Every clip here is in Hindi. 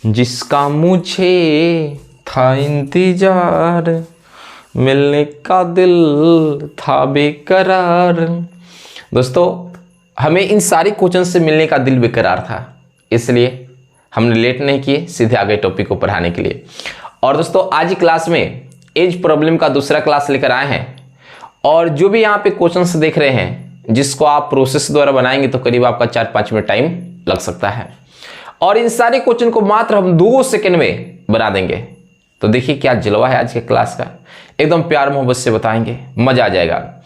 जिसका मुझे था इंतजार, मिलने का दिल था बेकरार। दोस्तों, हमें इन सारे क्वेश्चन से मिलने का दिल बेकरार था, इसलिए हमने लेट नहीं किए, सीधे आगे टॉपिक को पढ़ाने के लिए। और दोस्तों, आज की क्लास में एज प्रॉब्लम का दूसरा क्लास लेकर आए हैं। और जो भी यहाँ पे क्वेश्चंस देख रहे हैं, जिसको आप प्रोसेस द्वारा बनाएंगे तो करीब आपका 4-5 मिनट टाइम लग सकता है। और इन सारे क्वेश्चन को मात्र हम 2 सेकंड में बना देंगे। तो देखिए क्या जलवा है आज के क्लास का, एकदम प्यार मोहब्बत से बताएंगे, मजा आ जाएगा।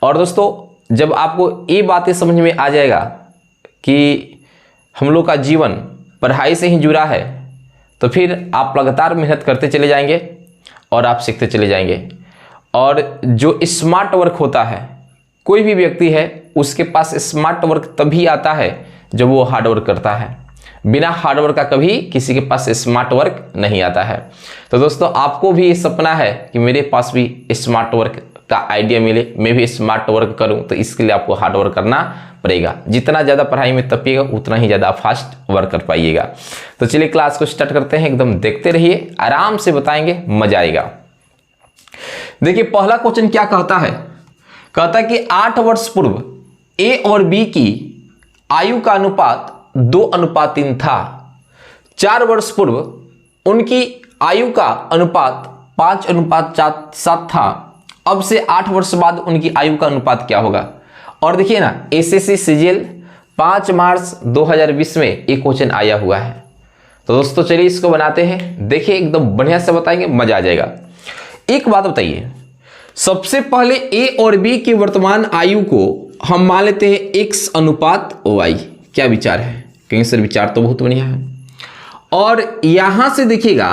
और दोस्तों, जब आपको ये बातें समझ में आ जाएगा कि हम लोग का जीवन पढ़ाई से ही जुड़ा है, तो फिर आप लगातार मेहनत करते चले जाएंगे और आप सीखते चले जाएंगे। और जो स्मार्ट वर्क होता है, कोई भी व्यक्ति है उसके पास स्मार्ट वर्क तभी आता है जब वो हार्ड वर्क करता है। बिना हार्ड वर्क का कभी किसी के पास स्मार्ट वर्क नहीं आता है। तो दोस्तों, आपको भी ये सपना है कि मेरे पास भी स्मार्ट वर्क का आइडिया मिले, मैं भी स्मार्ट वर्क करूं, तो इसके लिए आपको हार्ड वर्क करना पड़ेगा। जितना ज़्यादा पढ़ाई में तपिएगा उतना ही ज़्यादा फास्ट वर्क कर पाइएगा। तो चलिए क्लास को स्टार्ट करते हैं, एकदम देखते रहिए, आराम से बताएंगे, मजा आएगा। देखिए पहला क्वेश्चन क्या कहता है, कहता है कि 8 वर्ष पूर्व ए और बी की आयु का अनुपात 2:3 था। 4 वर्ष पूर्व उनकी आयु का अनुपात 5:7 था। अब से 8 वर्ष बाद उनकी आयु का अनुपात क्या होगा। और देखिए ना, एसएससी सीजीएल 5 मार्च 2020 में एक क्वेश्चन आया हुआ है। तो दोस्तों चलिए इसको बनाते हैं, देखिए एकदम बढ़िया से बताएंगे, मजा आ जाएगा। एक बात बताइए, सबसे पहले ए और बी की वर्तमान आयु को हम मान लेते हैं x/y। क्या विचार है? कहीं सर विचार तो बहुत बढ़िया है। और यहां से देखिएगा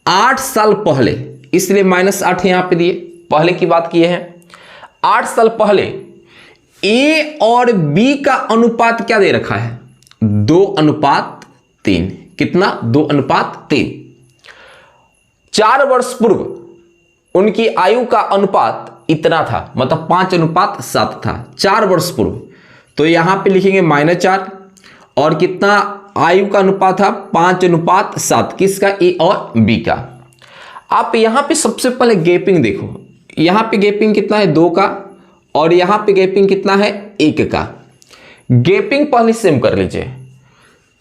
8 साल पहले, इसलिए -8 यहां पे दिए, पहले की बात किए हैं। 8 साल पहले ए और बी का अनुपात क्या दे रखा है? 2:3। कितना? 2:3। 4 वर्ष पूर्व उनकी आयु का अनुपात इतना था, मतलब 5:7 था 4 वर्ष पूर्व। तो यहां पे लिखेंगे -4 और कितना आयु का अनुपात था? 5:7। किसका? ए और बी का। आप यहां पे सबसे पहले गैपिंग देखो, यहां पे गैपिंग कितना है? 2 का, और यहां पे गैपिंग कितना है? 1 का। गैपिंग पहले सेम कर लीजिए।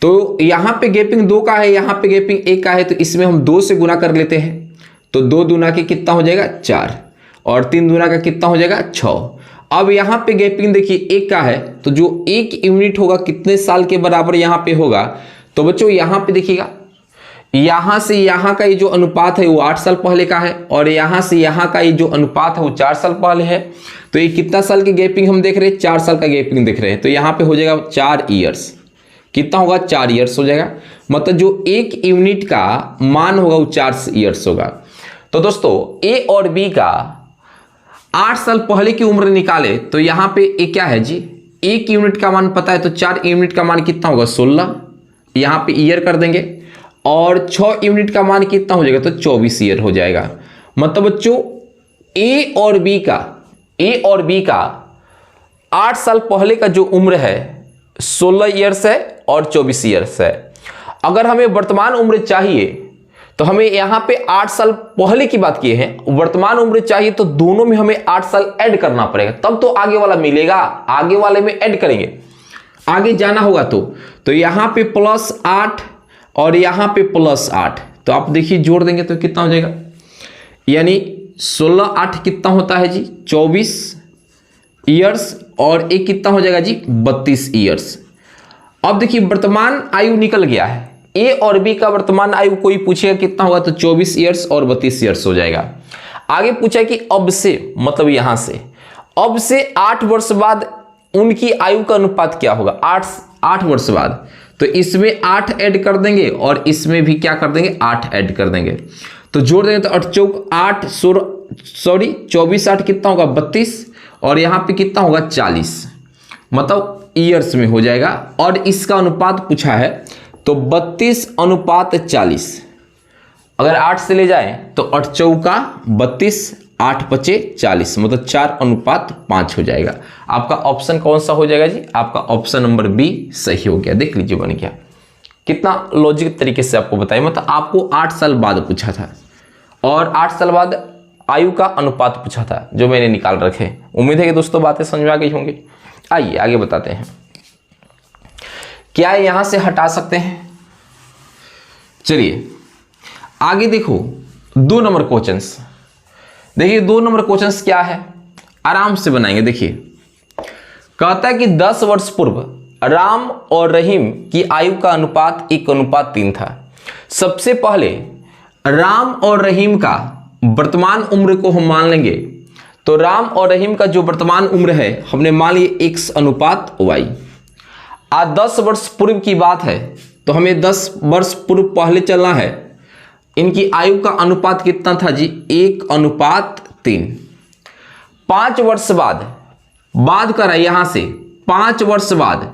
तो यहां पे गैपिंग 2 का है, यहां पे गैपिंग 1 का है, तो इसमें हम 2 से गुना कर लेते हैं। तो 2 दूना के कितना हो जाएगा? 4, और 3 दूना का कितना हो जाएगा? 6। अब यहाँ पे गैपिंग देखिए 1 का है, तो जो 1 यूनिट होगा कितने साल के बराबर यहाँ पे होगा? तो बच्चों यहाँ पे देखिएगा, यहाँ से यहाँ का ये जो अनुपात है वो 8 साल पहले का है, और यहाँ से यहाँ का ये जो अनुपात है वो 4 साल पहले है। तो ये कितना साल की गैपिंग हम देख रहे हैं? 4 साल का गैपिंग देख रहे हैं। तो यहाँ पे हो जाएगा 4 ईयर्स। कितना होगा? 4 ईयर्स हो जाएगा। मतलब जो 1 यूनिट का मान होगा वो 4 ईयर्स होगा। तो दोस्तों, ए और बी का 8 साल पहले की उम्र निकाले तो यहाँ पे ए क्या है जी? 1 यूनिट का मान पता है, तो 4 यूनिट का मान कितना होगा? 16। यहाँ पे ईयर कर देंगे, और 6 यूनिट का मान कितना हो जाएगा? तो 24 ईयर हो जाएगा। मतलब बच्चों, ए और बी का 8 साल पहले का जो उम्र है 16 ईयर्स है और 24 ईयर्स है। अगर हमें वर्तमान उम्र चाहिए तो हमें यहाँ पे 8 साल पहले की बात किए हैं, वर्तमान उम्र चाहिए तो दोनों में हमें 8 साल ऐड करना पड़ेगा, तब तो आगे वाला मिलेगा। आगे वाले में ऐड करेंगे, आगे जाना होगा। तो यहाँ पे +8 और यहाँ पे +8, तो आप देखिए जोड़ देंगे तो कितना हो जाएगा? यानी 16 8 कितना होता है जी? 24 ईयर्स, और एक कितना हो जाएगा जी? 32 ईयर्स। अब देखिए वर्तमान आयु निकल गया है, ए और बी का वर्तमान आयु कोई पूछेगा कितना होगा? तो 24 ईयर्स और 32 ईयर्स हो जाएगा। आगे पूछा कि अब से, मतलब यहां से, अब से 8 वर्ष बाद उनकी आयु का अनुपात क्या होगा? 8 वर्ष बाद, तो इसमें 8 ऐड कर देंगे और इसमें भी क्या कर देंगे? 8 ऐड कर देंगे। तो जोड़ देंगे तो 24 8 कितना होगा? 32, और यहाँ पे कितना होगा? 40, मतलब ईयर्स में हो जाएगा। और इसका अनुपात पूछा है तो 32:40। अगर 8 से ले जाएं तो 8 चौका 32, 8 पचे 40, मतलब 4:5 हो जाएगा। आपका ऑप्शन कौन सा हो जाएगा जी? आपका ऑप्शन नंबर बी सही हो गया। देख लीजिए बन गया। कितना लॉजिक तरीके से आपको बताइए, मतलब आपको 8 साल बाद पूछा था और 8 साल बाद आयु का अनुपात पूछा था जो मैंने निकाल रखे। उम्मीद है कि दोस्तों बातें समझ में आ गई होंगी। आइए आगे बताते हैं। क्या यहां से हटा सकते हैं? चलिए आगे देखो 2 नंबर क्वेश्चंस। देखिए 2 नंबर क्वेश्चंस क्या है, आराम से बनाएंगे। देखिए कहता है कि 10 वर्ष पूर्व राम और रहीम की आयु का अनुपात 1:3 था। सबसे पहले राम और रहीम का वर्तमान उम्र को हम मान लेंगे, तो राम और रहीम का जो वर्तमान उम्र है हमने मान लिया X/Y। आज 10 वर्ष पूर्व की बात है तो हमें 10 वर्ष पूर्व पहले चलना है। इनकी आयु का अनुपात कितना था जी? 1:3। 5 वर्ष बाद करा यहां से 5 वर्ष बाद,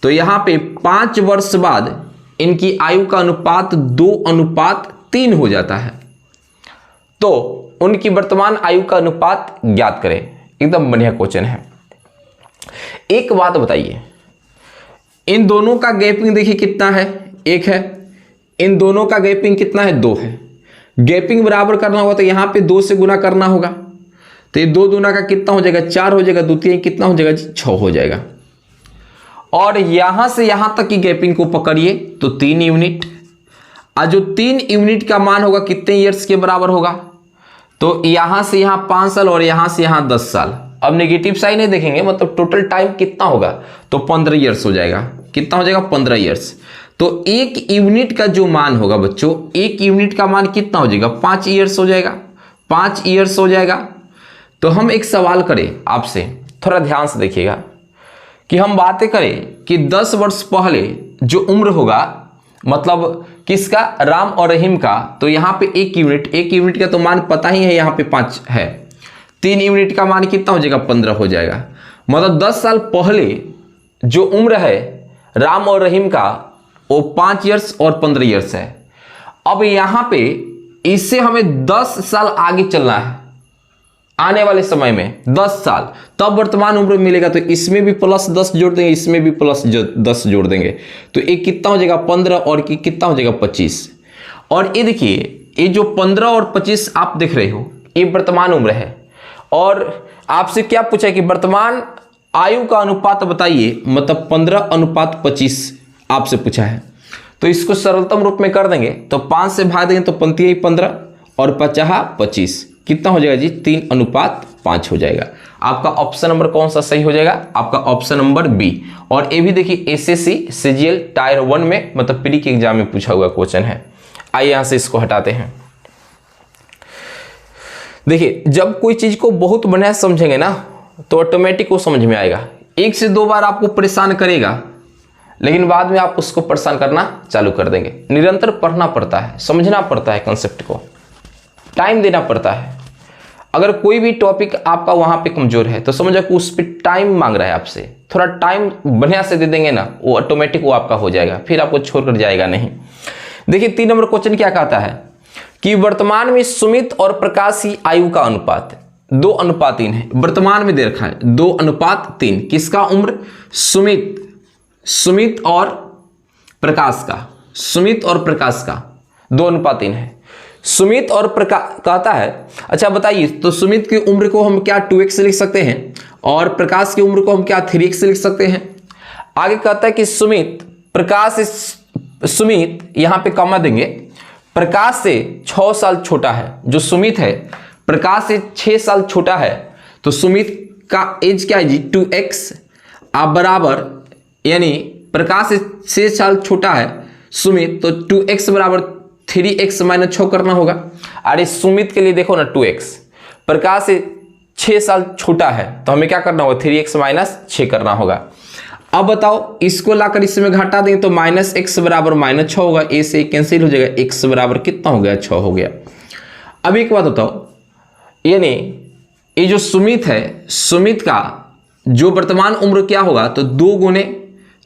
तो यहां पे 5 वर्ष बाद इनकी आयु का अनुपात 2:3 हो जाता है। तो उनकी वर्तमान आयु का अनुपात ज्ञात करें। एकदम बढ़िया क्वेश्चन है। एक बात बताइए, इन दोनों का गैपिंग देखिए कितना है? 1 है। इन दोनों का गैपिंग कितना है? 2 है। गैपिंग बराबर करना होगा तो यहां पे 2 से गुना करना होगा, तो ये 2 दूना का कितना हो जाएगा? 4 हो जाएगा। 2 3 कितना हो जाएगा जी? 6 हो जाएगा। और यहां से यहां तक की गैपिंग को पकड़िए तो 3 यूनिट। आज जो 3 यूनिट का मान होगा कितने ईयर्स के बराबर होगा? तो यहां से यहां 5 साल और यहां से यहां 10 साल। अब नेगेटिव साइन नहीं देखेंगे, मतलब टोटल टाइम कितना होगा? तो 15 ईयर्स हो जाएगा। कितना हो जाएगा? 15 ईयर्स। तो 1 यूनिट का जो मान होगा बच्चों, 1 यूनिट का मान कितना हो जाएगा? 5 ईयर्स हो जाएगा। 5 ईयर्स हो जाएगा। तो हम एक सवाल करें आपसे, थोड़ा ध्यान से देखिएगा कि हम बातें करें कि 10 वर्ष पहले जो उम्र होगा, मतलब किसका? राम और रहीम का, तो यहाँ पे 1 यूनिट का तो मान पता ही है, यहाँ पे 5 है। 3 यूनिट का मान कितना हो जाएगा? 15 हो जाएगा। मतलब 10 साल पहले जो उम्र है राम और रहीम का वो 5 ईयर्स और 15 ईयर्स है। अब यहाँ पे इससे हमें 10 साल आगे चलना है, आने वाले समय में 10 साल, तब वर्तमान उम्र मिलेगा। तो इसमें भी +10 जोड़ देंगे, इसमें भी +10 जोड़ देंगे, तो एक कितना हो जाएगा? 15 और कितना हो जाएगा? 25। और ये देखिए, ये जो 15 और 25 आप देख रहे हो, ये वर्तमान उम्र है। और आपसे क्या पूछा कि वर्तमान आयु का अनुपात बताइए, मतलब 15:25 आपसे पूछा है। तो इसको सरलतम रूप में कर देंगे तो 5 से भाग देंगे तो 15 और 25 कितना हो जाएगा जी? 3:5 हो जाएगा। आपका ऑप्शन नंबर कौन सा सही हो जाएगा? आपका ऑप्शन नंबर बी। और ये भी देखिए एसएससी सीजीएल टायर 1 में, मतलब प्री के एग्जाम में पूछा हुआ क्वेश्चन है। आइए यहां से इसको हटाते हैं। देखिए जब कोई चीज को बहुत बढ़िया समझेंगे ना तो ऑटोमेटिक वो समझ में आएगा। 1 से 2 बार आपको परेशान करेगा, लेकिन बाद में आप उसको परेशान करना चालू कर देंगे। निरंतर पढ़ना पड़ता है, समझना पड़ता है, कंसेप्ट को टाइम देना पड़ता है। अगर कोई भी टॉपिक आपका वहां पे कमजोर है तो समझो कि उस पर टाइम मांग रहा है आपसे, थोड़ा टाइम बढ़िया से दे देंगे ना, वो ऑटोमेटिक वो आपका हो जाएगा, फिर आपको छोड़कर जाएगा नहीं। देखिए 3 नंबर क्वेश्चन क्या कहता है कि वर्तमान में सुमित और प्रकाश की आयु का अनुपात 2:3 है। वर्तमान में दे रखा है 2:3। किसका उम्र? सुमित और प्रकाश का। सुमित और प्रकाश का 2:3 है। सुमित और प्रकाश कहता है, अच्छा बताइए, तो सुमित की उम्र को हम क्या 2x लिख सकते हैं और प्रकाश की उम्र को हम क्या 3x लिख सकते हैं? आगे कहता है कि सुमित यहां पे कॉमा देंगे, प्रकाश से 6 साल छोटा है। जो सुमित है प्रकाश से 6 साल छोटा है, तो सुमित का एज क्या है जी? 2x। आप बराबर, यानी प्रकाश से 6 साल छोटा है सुमित, तो 2x बराबर 3x - 6 करना होगा। अरे सुमित के लिए देखो ना 2x, प्रकाश से 6 साल छोटा है तो हमें क्या करना होगा? 3x - 6 करना होगा। अब बताओ, इसको लाकर इसमें घटा देंगे तो -x बराबर -6 होगा। a से कैंसिल हो जाएगा, x बराबर कितना हो गया? 6 हो गया। अब एक बात बताओ, यानी ये जो सुमित है, सुमित का जो वर्तमान उम्र क्या होगा? तो 2 ×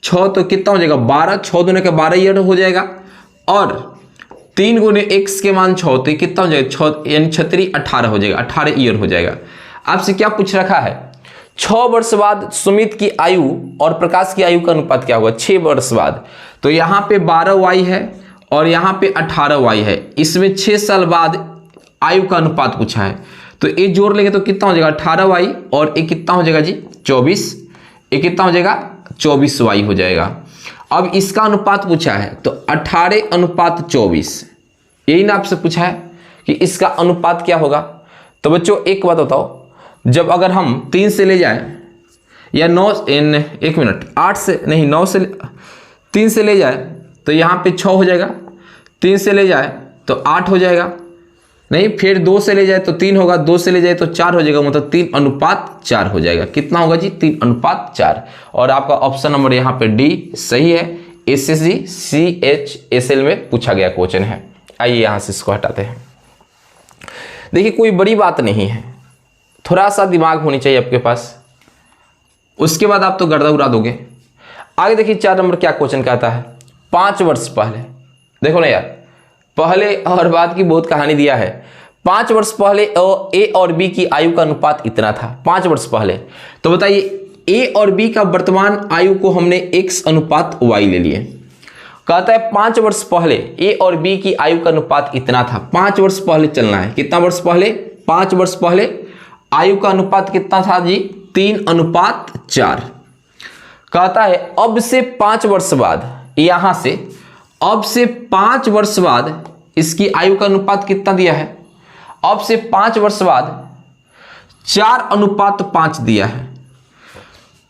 6 तो कितना हो जाएगा? 12। 6 दूने का 12 ईयर हो जाएगा। और 3 × x के मान 6, तो कितना हो जाएगा? 6 यानी 36 18 हो जाएगा, 18 ईयर हो जाएगा। आपसे क्या पूछ रखा है? 6 वर्ष बाद सुमित की आयु और प्रकाश की आयु का अनुपात क्या होगा? 6 वर्ष बाद। तो यहाँ पे 12y है और यहाँ पे 18y है, इसमें 6 साल बाद आयु का अनुपात पूछा है। तो ये जोड़ लेंगे तो कितना हो जाएगा 18y और ये कितना हो जाएगा जी 24, ये कितना हो जाएगा 24y हो जाएगा। अब इसका अनुपात पूछा है तो 18:24, यही ना आपसे पूछा है कि इसका अनुपात क्या होगा। तो बच्चों एक बात बताओ, जब अगर हम 3 से ले जाए या 8 से नहीं 9 से 3 से ले जाए तो यहाँ पे 6 हो जाएगा, 3 से ले जाए तो 8 हो जाएगा, नहीं फिर 2 से ले जाए तो 3 होगा, 2 से ले जाए तो 4 हो जाएगा, मतलब 3:4 हो जाएगा। कितना होगा जी 3:4। और आपका ऑप्शन नंबर यहाँ पे डी सही है। SSG CHSL में पूछा गया क्वेश्चन है। आइए यहाँ से इसको हटाते हैं। देखिए कोई बड़ी बात नहीं है, थोड़ा सा दिमाग होनी चाहिए आपके पास, उसके बाद आप तो गर्दा उड़ा दोगे। आगे देखिए 4 नंबर क्या क्वेश्चन कहता है। 5 वर्ष पहले, देखो ना यार, पहले और बाद की बहुत कहानी दिया है। 5 वर्ष पहले ए और बी की आयु का अनुपात इतना था, 5 वर्ष पहले। तो बताइए ए और बी का वर्तमान आयु को हमने x/y ले लिए। कहता है 5 वर्ष पहले ए और बी की आयु का अनुपात इतना था। 5 वर्ष पहले चलना है, कितना वर्ष पहले 5 वर्ष पहले आयु का अनुपात कितना था जी 3:4। कहता है अब से 5 वर्ष बाद, यहां से अब से 5 वर्ष बाद इसकी आयु का अनुपात कितना दिया है। अब से 5 वर्ष बाद 4:5 दिया है।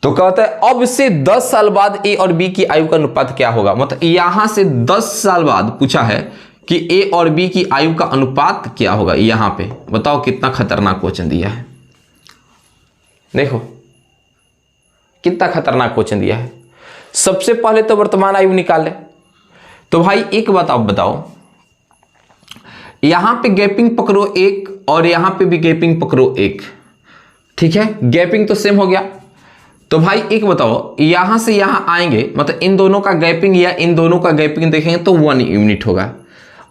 तो कहता है अब से 10 साल बाद ए और बी की आयु का अनुपात क्या होगा। मतलब यहां से 10 साल बाद पूछा है कि ए और बी की आयु का अनुपात क्या होगा। यहां पे बताओ कितना खतरनाक क्वेश्चन दिया है। देखो कितना खतरनाक क्वेश्चन दिया है। सबसे पहले तो वर्तमान आयु निकाल ले। तो भाई एक बात आप बताओ, यहां पे गैपिंग पकड़ो 1 और यहां पे भी गैपिंग पकड़ो 1, ठीक है, गैपिंग तो सेम हो गया। तो भाई एक बताओ, यहां से यहां आएंगे मतलब इन दोनों का गैपिंग या इन दोनों का गैपिंग देखेंगे तो 1 यूनिट होगा,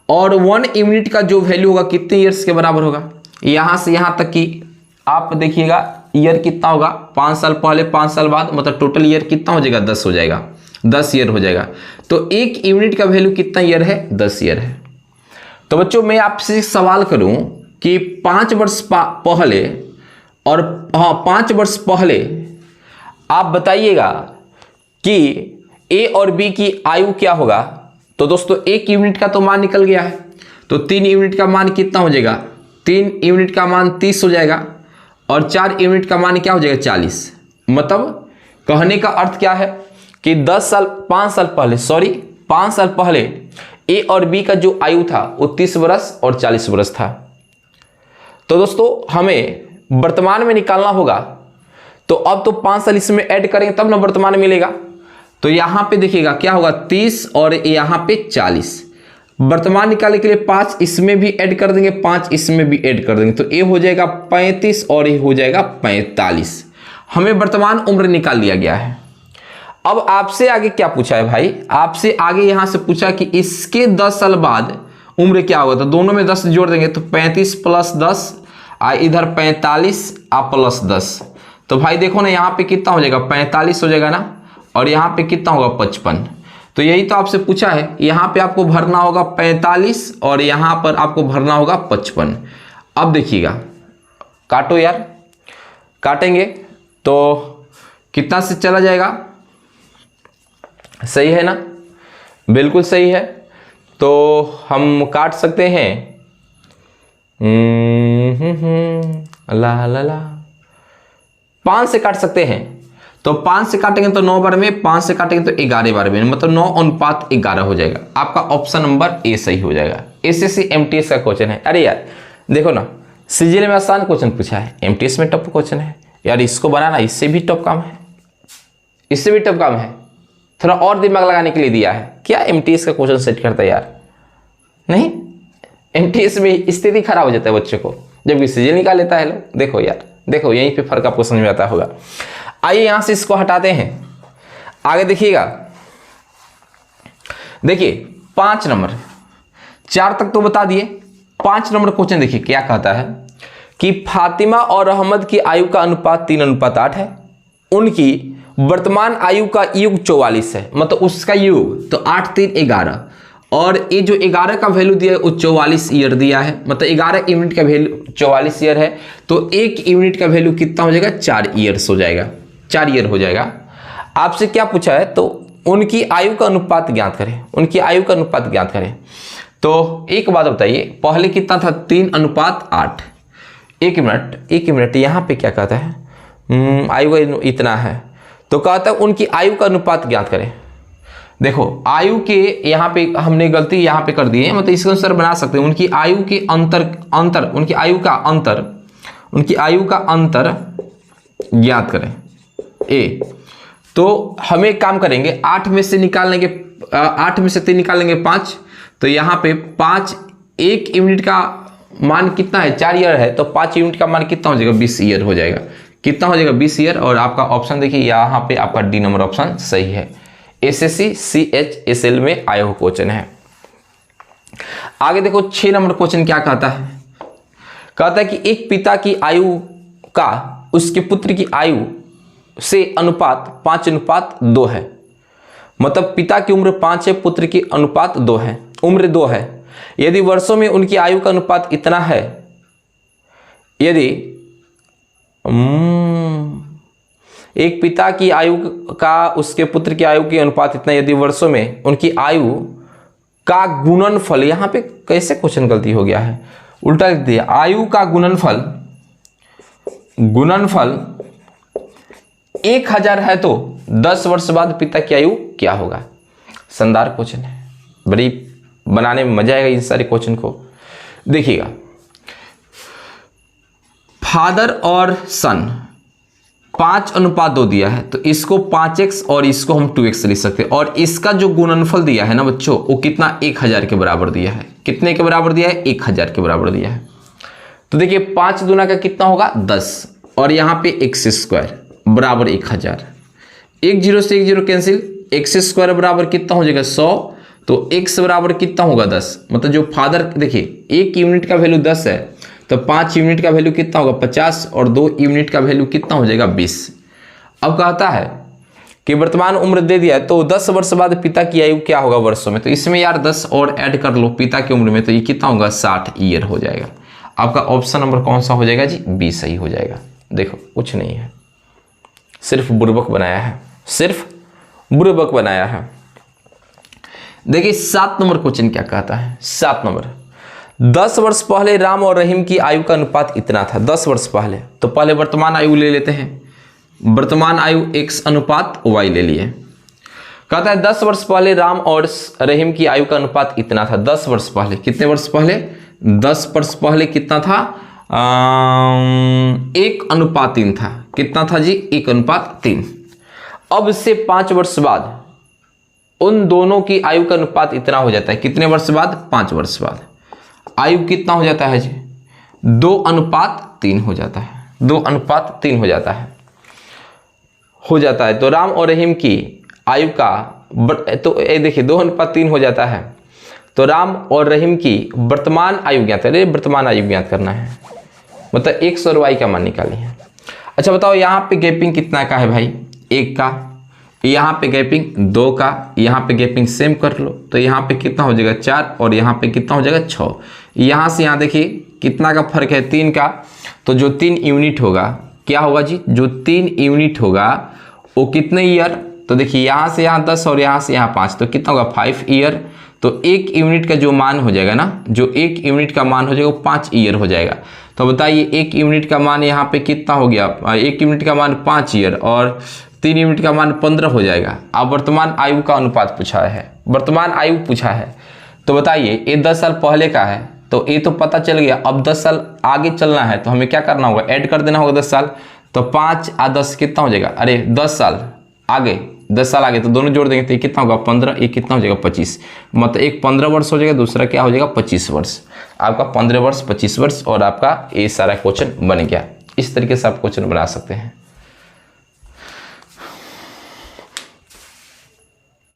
और 1 यूनिट का जो वैल्यू होगा कितने ईयर्स के बराबर होगा। यहां से यहां तक की आप देखिएगा ईयर कितना होगा, 5 साल पहले 5 साल बाद, मतलब टोटल ईयर कितना हो जाएगा 10 हो जाएगा, 10 ईयर हो जाएगा। तो 1 यूनिट का वैल्यू कितना ईयर है 10 ईयर है। तो बच्चों मैं आपसे सवाल करूं कि 5 वर्ष पहले और 5 वर्ष पहले आप बताइएगा कि ए और बी की आयु क्या होगा। तो दोस्तों 1 यूनिट का तो मान निकल गया है, तो 3 यूनिट का मान कितना हो जाएगा, 3 यूनिट का मान 30 हो जाएगा, और 4 यूनिट का मान क्या हो जाएगा 40। मतलब कहने का अर्थ क्या है कि 5 साल पहले ए और बी का जो आयु था वो 30 वर्ष और 40 वर्ष था। तो दोस्तों हमें वर्तमान में निकालना होगा, तो अब तो 5 साल इसमें ऐड करेंगे तब ना वर्तमान मिलेगा। तो यहां पे देखिएगा क्या होगा 30 और यहां पे 40। वर्तमान निकालने के लिए 5 इसमें भी ऐड कर देंगे, 5 इसमें भी ऐड कर देंगे, तो ये हो जाएगा 35 और ये हो जाएगा 45। हमें वर्तमान उम्र निकाल लिया गया है। अब आपसे आगे क्या पूछा है भाई, आपसे आगे यहां से पूछा कि इसके 10 साल बाद उम्र क्या होगा। तो दोनों में 10 जोड़ देंगे तो 35 + 10, इधर 45 + 10। तो भाई देखो ना यहाँ पे कितना हो जाएगा 45 हो जाएगा ना, और यहाँ पे कितना होगा 55। तो यही तो आपसे पूछा है, यहाँ पे आपको भरना होगा 45 और यहाँ पर आपको भरना होगा 55। अब देखिएगा काटो यार, काटेंगे तो कितना से चला जाएगा, सही है ना, बिल्कुल सही है। तो हम काट सकते हैं अल्लाह अल्लाह 5 से काट सकते हैं। तो 5 से काटेंगे तो 9 बार में, 5 से काटेंगे तो 11 बार में, मतलब 9:11 हो जाएगा। आपका ऑप्शन नंबर ए सही हो जाएगा। SSC MTS का क्वेश्चन है। अरे यार देखो ना, सीजीएल में आसान क्वेश्चन पूछा है, MTS में टफ क्वेश्चन है यार, इसको बनाना इससे भी टफ काम है, इससे भी टफ काम है। थोड़ा और दिमाग लगाने के लिए दिया है, क्या MTS का क्वेश्चन सेट करता है यार, नहीं MTS में स्थिति खराब हो जाता है बच्चों को, जबकि सीजीएल निकाल लेता है लोग। देखो यार, देखो यहीं पे फर्क आपको समझ में आता होगा। आइए यहां से इसको हटाते हैं, आगे देखिएगा। देखिए 5 नंबर, 4 तक तो बता दिए, 5 नंबर क्वेश्चन देखिए क्या कहता है कि फातिमा और अहमद की आयु का अनुपात 3:8 है। उनकी वर्तमान आयु का युग 44 है, मतलब उसका युग, तो 8 3 11, और ये जो 11 का वैल्यू दिया है वो 44 ईयर दिया है, मतलब 11 यूनिट का वैल्यू 44 ईयर है, तो 1 यूनिट का वैल्यू कितना हो जाएगा, 4 ईयर्स हो जाएगा, 4 ईयर हो जाएगा। आपसे क्या पूछा है, तो उनकी आयु का अनुपात ज्ञात करें, उनकी आयु का अनुपात ज्ञात करें। तो एक बात बताइए, पहले कितना था, 3:8। एक मिनट यहाँ पे क्या कहता है, आयु इतना है, तो कहता है उनकी आयु का अनुपात ज्ञात करें। देखो आयु के यहाँ पे हमने गलती यहाँ पे कर दी है, मतलब इसके अनुसार बना सकते हैं, उनकी आयु के अंतर उनकी आयु का अंतर ज्ञात करें ए। तो हम एक काम करेंगे, 8 में से 3 निकाल लेंगे 5, तो यहाँ पे 5, 1 यूनिट का मान कितना है, 4 ईयर है, तो 5 यूनिट का मान कितना हो जाएगा, 20 ईयर हो जाएगा। कितना हो जाएगा, 20 ईयर। और आपका ऑप्शन देखिए यहाँ पे आपका डी नंबर ऑप्शन सही है। SSC CHSL में आया हुआ क्वेश्चन है। आगे देखो 6 नंबर क्वेश्चन क्या कहता है, कहता है कि एक पिता की आयु का उसके पुत्र की आयु से अनुपात 5:2 है, मतलब पिता की उम्र 5 है, पुत्र की अनुपात 2 है, उम्र 2 है। यदि वर्षों में उनकी आयु का अनुपात इतना है, यदि एक पिता की आयु का उसके पुत्र की आयु के अनुपात इतना, यदि वर्षों में उनकी आयु का गुणनफल, यहाँ पे कैसे क्वेश्चन गलती हो गया है, उल्टा लिख दिया, आयु का गुणनफल 1000 है तो 10 वर्ष बाद पिता की आयु क्या होगा। शानदार क्वेश्चन है, बड़ी बनाने में मजा आएगा इन सारे क्वेश्चन को। देखिएगा, फादर और सन 5:2 दिया है, तो इसको 5x और इसको हम 2x लिख सकते हैं, और इसका जो गुणनफल दिया है ना बच्चों, वो कितना 1000 के बराबर दिया है। कितने के बराबर दिया है, 1000 के बराबर दिया है। तो देखिए 5 दूना का कितना होगा 10, और यहाँ पे x² बराबर 1000, 1 0 से 1 0 कैंसिल, x² बराबर कितना हो जाएगा 100, तो x बराबर कितना होगा 10, मतलब जो फादर, देखिए 1 यूनिट का वैल्यू 10 है, तो 5 यूनिट का वैल्यू कितना होगा 50, और 2 यूनिट का वैल्यू कितना हो जाएगा 20। अब कहता है कि वर्तमान उम्र दे दिया है, तो 10 वर्ष बाद पिता की आयु क्या होगा वर्षों में, तो इसमें यार 10 और ऐड कर लो पिता की उम्र में, तो ये कितना होगा 60 ईयर हो जाएगा। आपका ऑप्शन नंबर कौन सा हो जाएगा जी, बी सही हो जाएगा। देखो कुछ नहीं है, सिर्फ बुर्बक बनाया है, सिर्फ बुर्बक बनाया है। देखिए 7 नंबर क्वेश्चन क्या कहता है, 7 नंबर, 10 वर्ष पहले राम और रहीम की आयु का अनुपात इतना था। 10 वर्ष पहले, तो पहले वर्तमान आयु ले लेते हैं, वर्तमान आयु x/y ले लिए। कहता है 10 वर्ष पहले राम और रहीम की आयु का अनुपात इतना था। 10 वर्ष पहले, कितने वर्ष पहले, 10 वर्ष पहले कितना था, 1:3 था। कितना था जी, 1:3। अब से 5 वर्ष बाद उन दोनों की आयु का अनुपात इतना हो जाता है। कितने वर्ष बाद, 5 वर्ष बाद आयु कितना हो जाता है जी, 2:3 हो जाता है, 2:3 हो जाता है। तो राम और रहीम की आयु का, तो ये देखिए 2:3 हो जाता है, तो राम और रहीम की वर्तमान आयु ज्ञात करें, वर्तमान आयु ज्ञात करना है, मतलब x और y का मान निकालिए। अच्छा बताओ यहाँ पे गैपिंग कितना का है भाई, 1 का, यहाँ पे गैपिंग 2 का, यहाँ पे गैपिंग सेम कर लो, तो यहाँ पे कितना हो जाएगा 4, और यहाँ पे कितना हो जाएगा 6। यहाँ से यहाँ देखिए कितना का फर्क है, 3 का, तो जो 3 यूनिट होगा क्या होगा जी, जो 3 यूनिट होगा वो कितने ईयर, तो देखिए यहाँ से यहाँ 10 और यहाँ से यहाँ 5, तो कितना होगा 5 ईयर। तो 1 यूनिट का जो मान हो जाएगा ना, जो 1 यूनिट का मान हो जाएगा वो 5 ईयर हो जाएगा। तो बताइए 1 यूनिट का मान यहाँ पे कितना हो गया, 1 यूनिट का मान 5 ईयर, और 3 यूनिट का मान 15 हो जाएगा। अब वर्तमान आयु का अनुपात पूछा है, वर्तमान आयु पूछा है, तो बताइए ये 10 साल पहले का है, तो ये तो पता चल गया। अब 10 साल आगे चलना है, तो हमें क्या करना होगा, ऐड कर देना होगा 10 साल, तो 5 और 10 कितना हो जाएगा, अरे 10 साल आगे, 10 साल आगे, तो दोनों जोड़ देंगे तो ये कितना होगा 15, एक कितना हो जाएगा 25, मतलब एक 15 वर्ष हो जाएगा, दूसरा क्या हो जाएगा 25 वर्ष। आपका 15 वर्ष 25 वर्ष, और आपका ये सारा क्वेश्चन बन गया। इस तरीके से आप क्वेश्चन बना सकते हैं।